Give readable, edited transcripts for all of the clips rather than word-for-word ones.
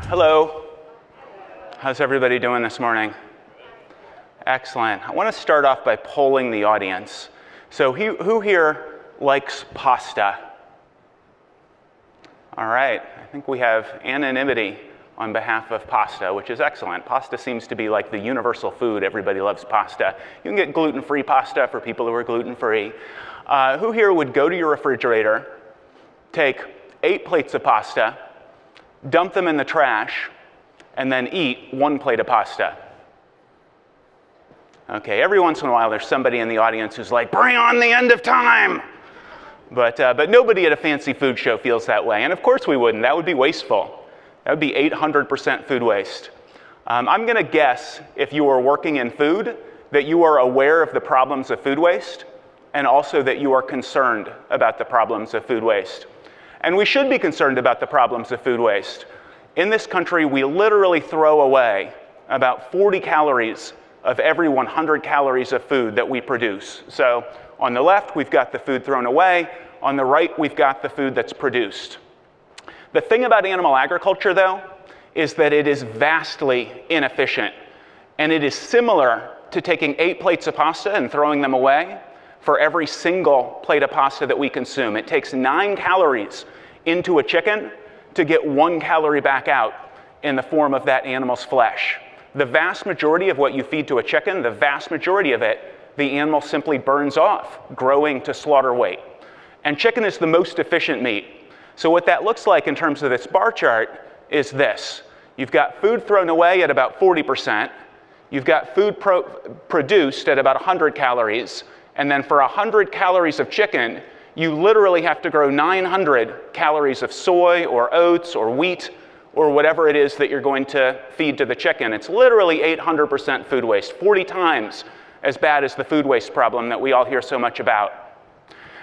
Hello. How's everybody doing this morning? Excellent. I want to start off by polling the audience. So who here likes pasta? All right. I think we have anonymity on behalf of pasta, which is excellent. Pasta seems to be like the universal food. Everybody loves pasta. You can get gluten-free pasta for people who are gluten-free. Who here would go to your refrigerator, take 8 plates of pasta, dump them in the trash, and then eat 1 plate of pasta? Okay, every once in a while there's somebody in the audience who's like, bring on the end of time! But nobody at a fancy food show feels that way, and of course we wouldn't. That would be wasteful. That would be 800% food waste. I'm going to guess, if you are working in food, that you are aware of the problems of food waste, and also that you are concerned about the problems of food waste. And we should be concerned about the problems of food waste. In this country, we literally throw away about 40 calories of every 100 calories of food that we produce. So on the left, we've got the food thrown away. On the right, we've got the food that's produced. The thing about animal agriculture, though, is that it is vastly inefficient. And it is similar to taking 8 plates of pasta and throwing them away for every single plate of pasta that we consume. It takes 9 calories into a chicken to get 1 calorie back out in the form of that animal's flesh. The vast majority of what you feed to a chicken, the vast majority of it, the animal simply burns off, growing to slaughter weight. And chicken is the most efficient meat. So what that looks like in terms of this bar chart is this. You've got food thrown away at about 40%. You've got food produced at about 100 calories. And then for 100 calories of chicken, you literally have to grow 900 calories of soy or oats or wheat or whatever it is that you're going to feed to the chicken. It's literally 800% food waste, 40 times as bad as the food waste problem that we all hear so much about.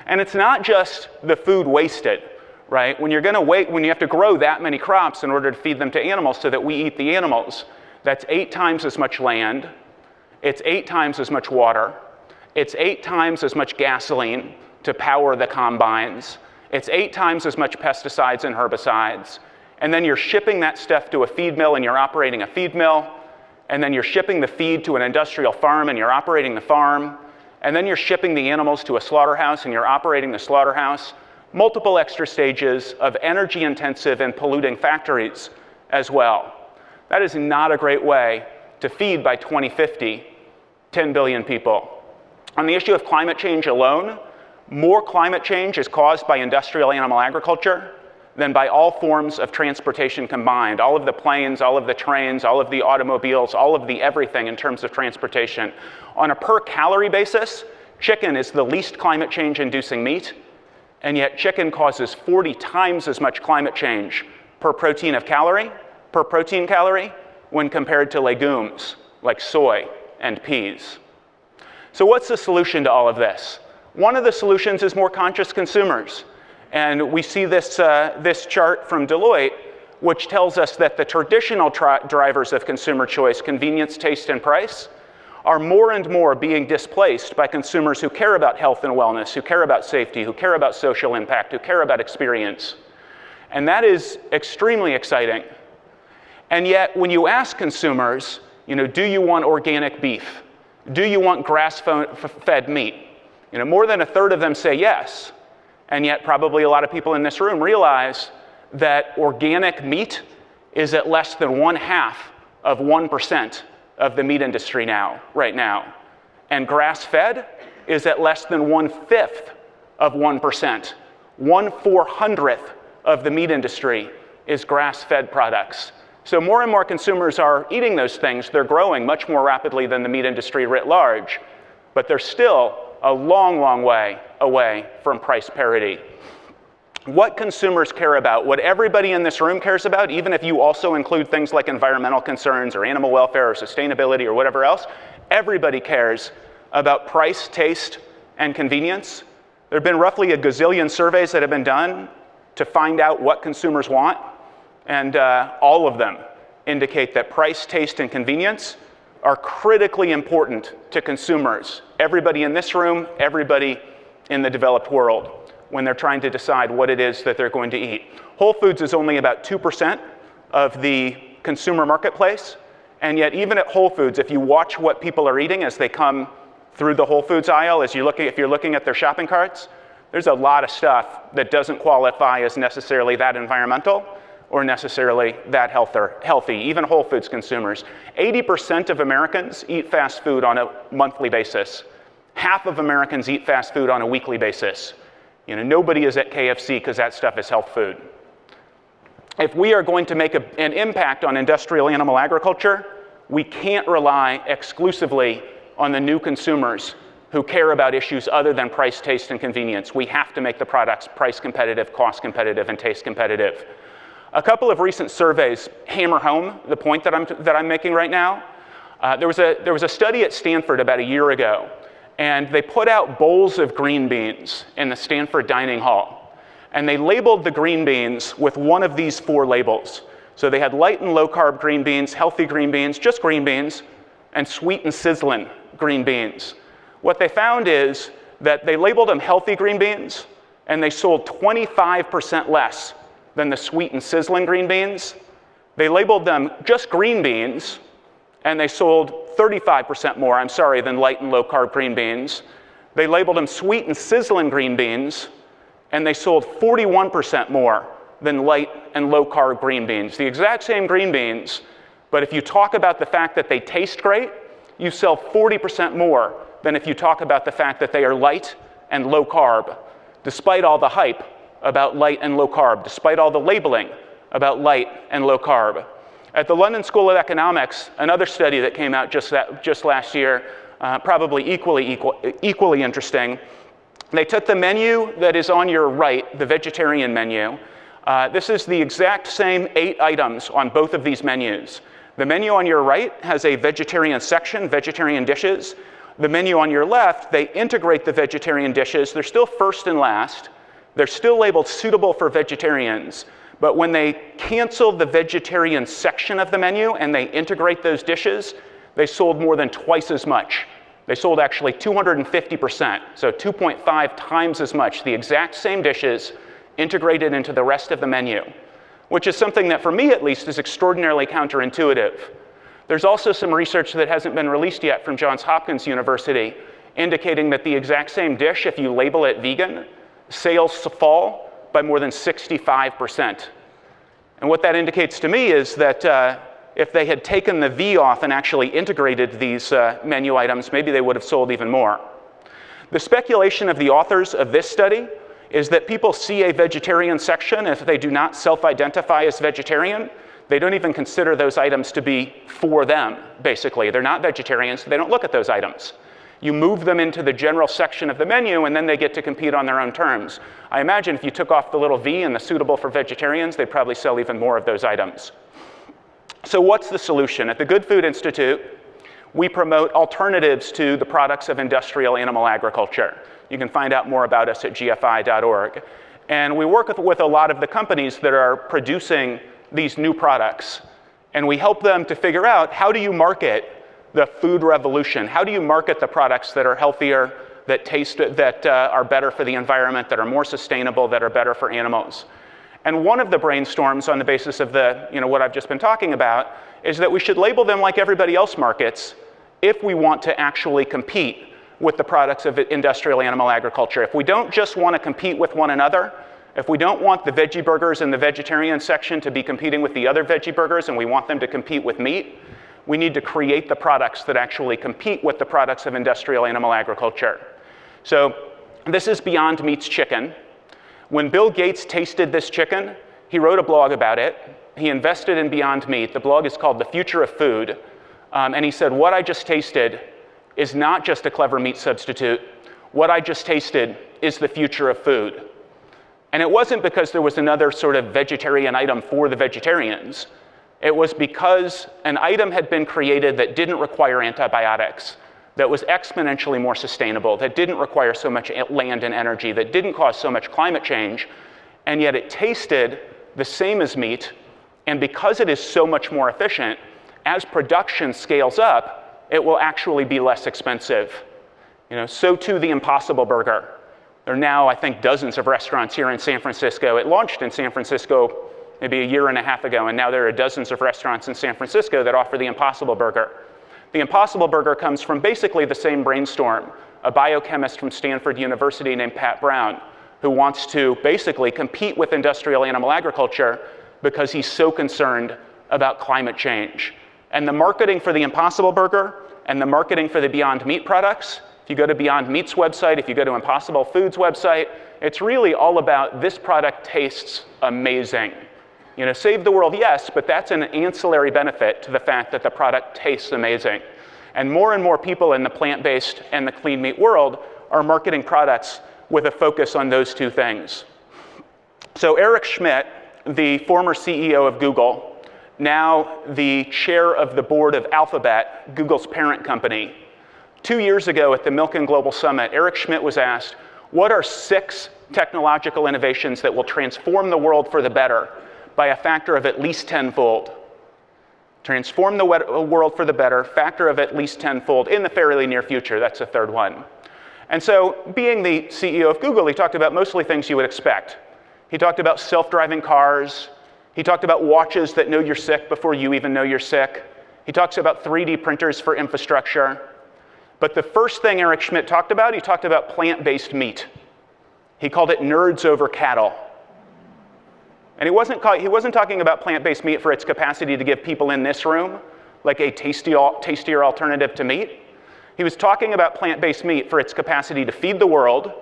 And it's not just the food wasted, right? When you have to grow that many crops in order to feed them to animals so that we eat the animals, that's 8 times as much land, it's 8 times as much water, it's 8 times as much gasoline to power the combines, it's 8 times as much pesticides and herbicides, and then you're shipping that stuff to a feed mill and you're operating a feed mill, and then you're shipping the feed to an industrial farm and you're operating the farm, and then you're shipping the animals to a slaughterhouse and you're operating the slaughterhouse. Multiple extra stages of energy-intensive and polluting factories as well. That is not a great way to feed by 2050 10 billion people. On the issue of climate change alone, more climate change is caused by industrial animal agriculture than by all forms of transportation combined. All of the planes, all of the trains, all of the automobiles, all of the everything in terms of transportation. On a per calorie basis, chicken is the least climate change inducing meat, and yet chicken causes 40 times as much climate change per protein calorie when compared to legumes like soy and peas. So what's the solution to all of this? One of the solutions is more conscious consumers. And we see this chart from Deloitte, which tells us that the traditional drivers of consumer choice, convenience, taste, and price, are more and more being displaced by consumers who care about health and wellness, who care about safety, who care about social impact, who care about experience. And that is extremely exciting. And yet, when you ask consumers, do you want organic beef? Do you want grass-fed meat? More than a third of them say yes. And yet probably a lot of people in this room realize that organic meat is at less than 0.5% of the meat industry right now. And grass-fed is at less than 1/5 of 1%. 1/400th of the meat industry is grass-fed products. So more and more consumers are eating those things. They're growing much more rapidly than the meat industry writ large, but they're still a long, long way away from price parity. What consumers care about, what everybody in this room cares about, even if you also include things like environmental concerns or animal welfare or sustainability or whatever else, everybody cares about price, taste, and convenience. There have been roughly a gazillion surveys that have been done to find out what consumers want, and all of them indicate that price, taste, and convenience are critically important to consumers. Everybody in this room, everybody in the developed world, when they're trying to decide what it is that they're going to eat. Whole Foods is only about 2% of the consumer marketplace. And yet even at Whole Foods, if you watch what people are eating as they come through the Whole Foods aisle, if you're looking at their shopping carts, there's a lot of stuff that doesn't qualify as necessarily that environmental or necessarily that healthy, even Whole Foods consumers. 80% of Americans eat fast food on a monthly basis. Half of Americans eat fast food on a weekly basis. You know, nobody is at KFC because that stuff is health food. If we are going to make an impact on industrial animal agriculture, we can't rely exclusively on the new consumers who care about issues other than price, taste, and convenience. We have to make the products price competitive, cost competitive, and taste competitive. A couple of recent surveys hammer home the point that I'm making right now. There was a study at Stanford about a year ago, and they put out bowls of green beans in the Stanford dining hall. And they labeled the green beans with one of these 4 labels. So they had light and low carb green beans, healthy green beans, just green beans, and sweet and sizzling green beans. What they found is that they labeled them healthy green beans, and they sold 25% less than the sweet and sizzling green beans. They labeled them just green beans, and they sold 35% more, than light and low carb green beans. They labeled them sweet and sizzling green beans, and they sold 41% more than light and low carb green beans. The exact same green beans, but if you talk about the fact that they taste great, you sell 40% more than if you talk about the fact that they are light and low carb, despite all the hype about light and low carb, despite all the labeling about light and low carb. At the London School of Economics, another study that came out just last year, probably equally interesting. They took the menu that is on your right, the vegetarian menu. This is the exact same 8 items on both of these menus. The menu on your right has a vegetarian section, vegetarian dishes. The menu on your left, they integrate the vegetarian dishes. They're still first and last. They're still labeled suitable for vegetarians. But when they cancel the vegetarian section of the menu and they integrate those dishes, they sold more than twice as much. They sold actually 250%, so 2.5 times as much, the exact same dishes integrated into the rest of the menu, which is something that, for me at least, is extraordinarily counterintuitive. There's also some research that hasn't been released yet from Johns Hopkins University indicating that the exact same dish, if you label it vegan, sales fall by more than 65%. And what that indicates to me is that if they had taken the V off and actually integrated these menu items, maybe they would have sold even more. The speculation of the authors of this study is that people see a vegetarian section. If they do not self-identify as vegetarian, they don't even consider those items to be for them, basically. They're not vegetarians, so they don't look at those items. You move them into the general section of the menu, and then they get to compete on their own terms. I imagine if you took off the little V and the suitable for vegetarians, they'd probably sell even more of those items. So what's the solution? At the Good Food Institute, we promote alternatives to the products of industrial animal agriculture. You can find out more about us at gfi.org. And we work with a lot of the companies that are producing these new products. And we help them to figure out, how do you market the food revolution? How do you market the products that are healthier, that taste, that are better for the environment, that are more sustainable, that are better for animals? And one of the brainstorms on the basis of what I've just been talking about is that we should label them like everybody else markets if we want to actually compete with the products of industrial animal agriculture. If we don't just want to compete with one another, if we don't want the veggie burgers in the vegetarian section to be competing with the other veggie burgers and we want them to compete with meat, we need to create the products that actually compete with the products of industrial animal agriculture. So this is Beyond Meat's chicken. When Bill Gates tasted this chicken, he wrote a blog about it. He invested in Beyond Meat. The blog is called The Future of Food. And he said, what I just tasted is not just a clever meat substitute. What I just tasted is the future of food. And it wasn't because there was another sort of vegetarian item for the vegetarians. It was because an item had been created that didn't require antibiotics, that was exponentially more sustainable, that didn't require so much land and energy, that didn't cause so much climate change, and yet it tasted the same as meat. And because it is so much more efficient, as production scales up, it will actually be less expensive. So too the Impossible Burger. There are now, I think, dozens of restaurants here in San Francisco. It launched in San Francisco maybe a year and a half ago, and now there are dozens of restaurants in San Francisco that offer the Impossible Burger. The Impossible Burger comes from basically the same brainstorm, a biochemist from Stanford University named Pat Brown, who wants to basically compete with industrial animal agriculture because he's so concerned about climate change. And the marketing for the Impossible Burger and the marketing for the Beyond Meat products, if you go to Beyond Meat's website, if you go to Impossible Foods' website, it's really all about this product tastes amazing. You know, save the world, yes, but that's an ancillary benefit to the fact that the product tastes amazing. And more people in the plant-based and the clean meat world are marketing products with a focus on those two things. So Eric Schmidt, the former CEO of Google, now the chair of the board of Alphabet, Google's parent company, 2 years ago at the Milken Global Summit, Eric Schmidt was asked, what are 6 technological innovations that will transform the world for the better by a factor of at least 10-fold? Transform the world for the better, factor of at least 10-fold in the fairly near future. That's the third one. And so, being the CEO of Google, he talked about mostly things you would expect. He talked about self-driving cars. He talked about watches that know you're sick before you even know you're sick. He talks about 3D printers for infrastructure. But the first thing Eric Schmidt talked about, he talked about plant-based meat. He called it nerds over cattle. And he wasn't talking about plant-based meat for its capacity to give people in this room like a tastier alternative to meat. He was talking about plant-based meat for its capacity to feed the world.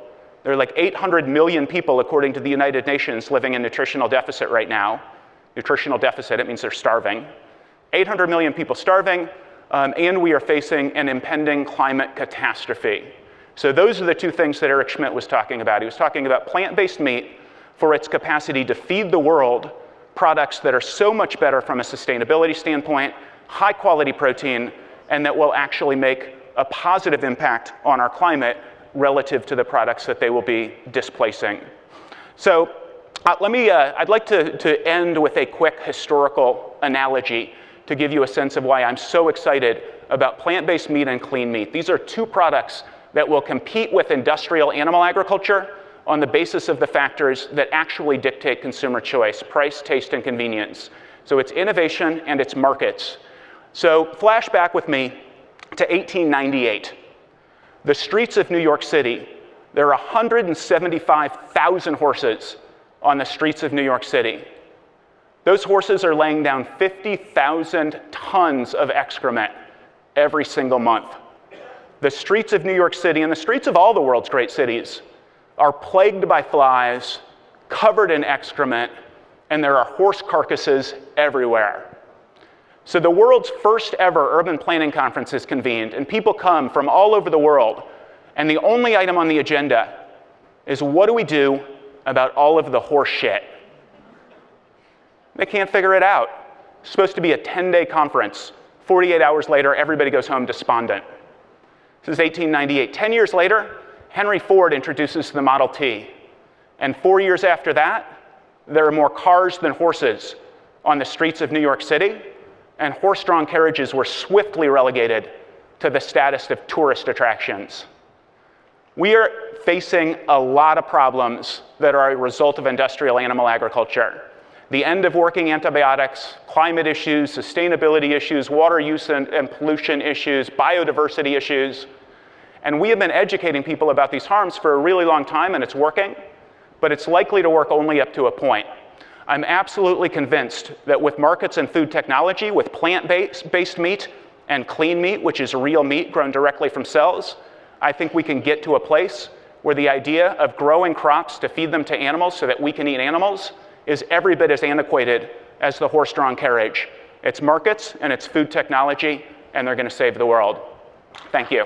There are like 800 million people, according to the United Nations, living in nutritional deficit right now. Nutritional deficit, it means they're starving. 800 million people starving, and we are facing an impending climate catastrophe. So those are the two things that Eric Schmidt was talking about. He was talking about plant-based meat for its capacity to feed the world products that are so much better from a sustainability standpoint, high-quality protein, and that will actually make a positive impact on our climate relative to the products that they will be displacing. So I'd like to end with a quick historical analogy to give you a sense of why I'm so excited about plant-based meat and clean meat. These are two products that will compete with industrial animal agriculture on the basis of the factors that actually dictate consumer choice: price, taste, and convenience. So it's innovation and it's markets. So flashback with me to 1898. The streets of New York City, there are 175,000 horses on the streets of New York City. Those horses are laying down 50,000 tons of excrement every single month. The streets of New York City, and the streets of all the world's great cities, are plagued by flies, covered in excrement, and there are horse carcasses everywhere. So the world's first ever urban planning conference is convened, and people come from all over the world, and the only item on the agenda is, what do we do about all of the horse shit? They can't figure it out. It's supposed to be a 10-day conference. 48 hours later, everybody goes home despondent. This is 1898. 10 years later, Henry Ford introduces the Model T. And 4 years after that, there are more cars than horses on the streets of New York City, and horse-drawn carriages were swiftly relegated to the status of tourist attractions. We are facing a lot of problems that are a result of industrial animal agriculture. The end of working antibiotics, climate issues, sustainability issues, water use and pollution issues, biodiversity issues. And we have been educating people about these harms for a really long time, and it's working, but it's likely to work only up to a point. I'm absolutely convinced that with markets and food technology, with plant-based meat and clean meat, which is real meat grown directly from cells, I think we can get to a place where the idea of growing crops to feed them to animals so that we can eat animals is every bit as antiquated as the horse-drawn carriage. It's markets and it's food technology, and they're going to save the world. Thank you.